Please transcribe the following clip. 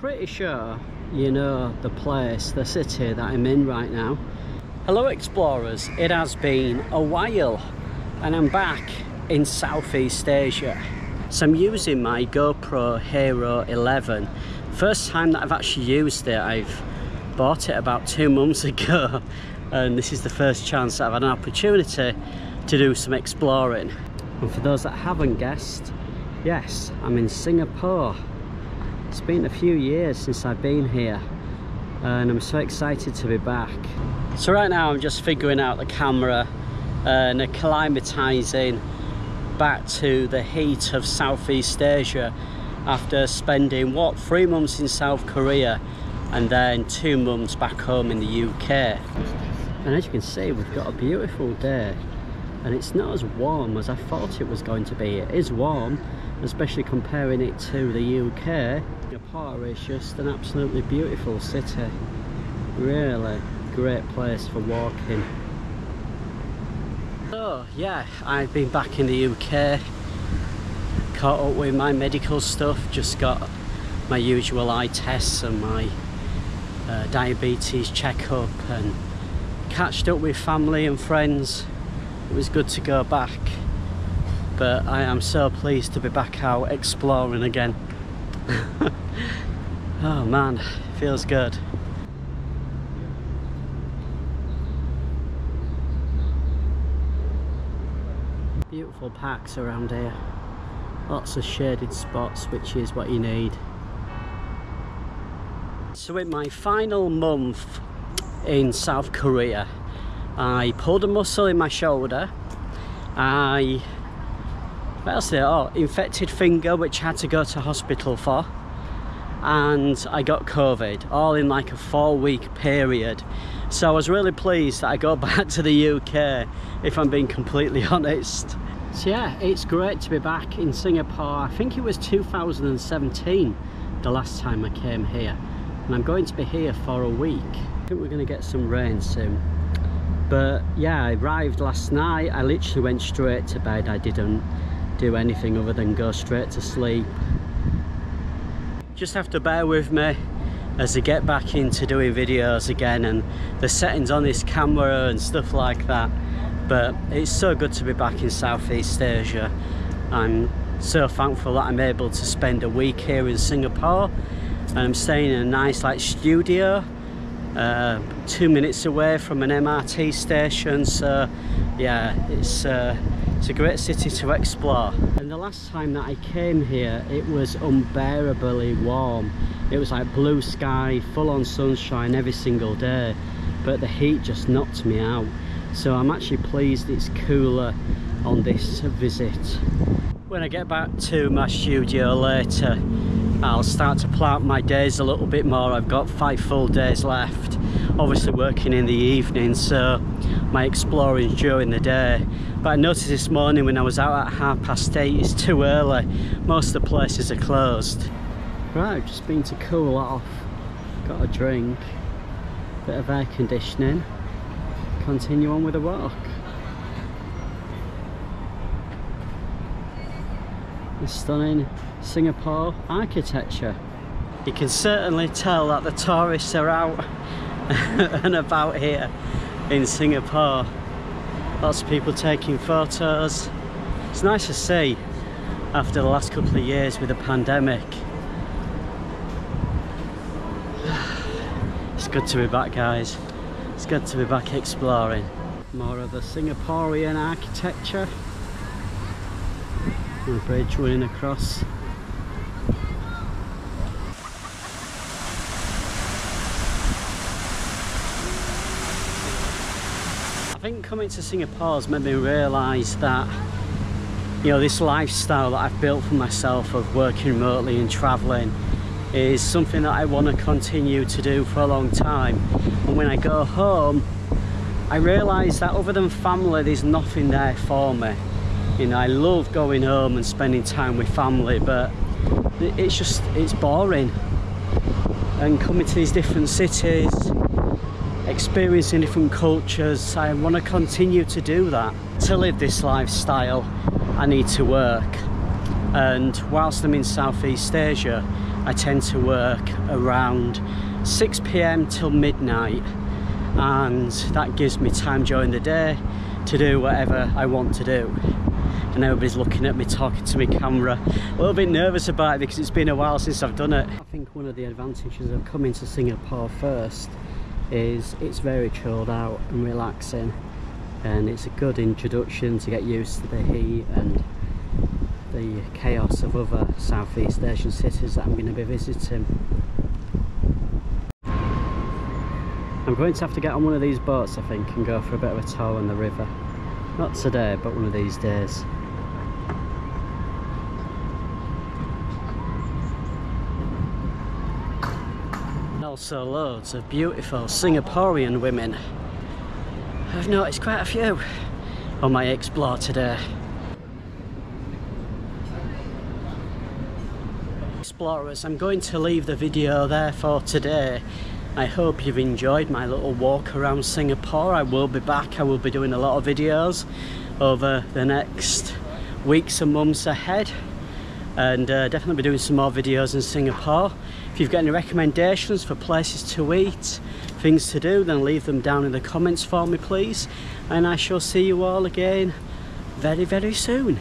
pretty sure you know the place, the city that I'm in right now. Hello explorers, it has been a while and I'm back in Southeast Asia. So I'm using my GoPro Hero 11. First time that I've actually used it. I've bought it about 2 months ago and this is the first chance that I've had an opportunity to do some exploring. And for those that haven't guessed, yes, I'm in Singapore. It's been a few years since I've been here and I'm so excited to be back. So right now I'm just figuring out the camera and acclimatizing back to the heat of Southeast Asia after spending 3 months in South Korea and then 2 months back home in the UK. And as you can see, we've got a beautiful day and it's not as warm as I thought it was going to be. It is warm, especially comparing it to the UK. Singapore is just an absolutely beautiful city. Really great place for walking. So yeah, I've been back in the UK, caught up with my medical stuff, just got my usual eye tests and my diabetes checkup and catched up with family and friends. It was good to go back, but I am so pleased to be back out exploring again. Oh man, feels good. Beautiful parks around here, lots of shaded spots, which is what you need. So in my final month in South Korea, I pulled a muscle in my shoulder. Infected finger, which I had to go to hospital for, and I got COVID, all in like a 4-week period. So I was really pleased that I got back to the UK, if I'm being completely honest. So yeah, it's great to be back in Singapore. I think it was 2017 the last time I came here, and I'm going to be here for a week. I think we're going to get some rain soon. But yeah, I arrived last night. I literally went straight to bed. I didn't do anything other than go straight to sleep. Just have to bear with me as I get back into doing videos again and the settings on this camera and stuff like that. But it's so good to be back in Southeast Asia. I'm so thankful that I'm able to spend a week here in Singapore, and I'm staying in a nice studio 2 minutes away from an MRT station. So yeah, it's a great city to explore. And the last time that I came here, it was unbearably warm. It was like blue sky, full-on sunshine every single day, but the heat just knocked me out. So I'm actually pleased it's cooler on this visit. When I get back to my studio later, I'll start to plan my days a little bit more. I've got 5 full days left, obviously working in the evening, so my exploring during the day. But I noticed this morning when I was out at 8:30, it's too early. Most of the places are closed. Right, I've just been to cool off, got a drink, bit of air conditioning, continue on with the walk. The stunning Singapore architecture. You can certainly tell that the tourists are out and about here in Singapore. Lots of people taking photos. It's nice to see after the last couple of years with the pandemic. It's good to be back, guys. It's good to be back exploring. More of the Singaporean architecture. And a bridge running across. I think coming to Singapore has made me realise that, you know, this lifestyle that I've built for myself of working remotely and travelling is something that I want to continue to do for a long time. And when I go home, I realise that other than family, there's nothing there for me. You know, I love going home and spending time with family, but it's boring. And coming to these different cities, experiencing different cultures, I want to continue to do that. To live this lifestyle, I need to work. And whilst I'm in Southeast Asia, I tend to work around 6 PM till midnight, and that gives me time during the day to do whatever I want to do. And everybody's looking at me, talking to my camera. A little bit nervous about it because it's been a while since I've done it. I think one of the advantages of coming to Singapore first is it's very chilled out and relaxing, and it's a good introduction to get used to the heat and the chaos of other Southeast Asian cities that I'm going to be visiting. I'm going to have to get on one of these boats, I think, and go for a bit of a tour on the river. Not today, but one of these days. And also loads of beautiful Singaporean women. I've noticed quite a few on my explore today. Explorers, I'm going to leave the video there for today. I hope you've enjoyed my little walk around Singapore. I will be back. I will be doing a lot of videos over the next weeks and months ahead, and definitely be doing some more videos in Singapore. If you've got any recommendations for places to eat, things to do, then leave them down in the comments for me, please, and I shall see you all again very, very soon.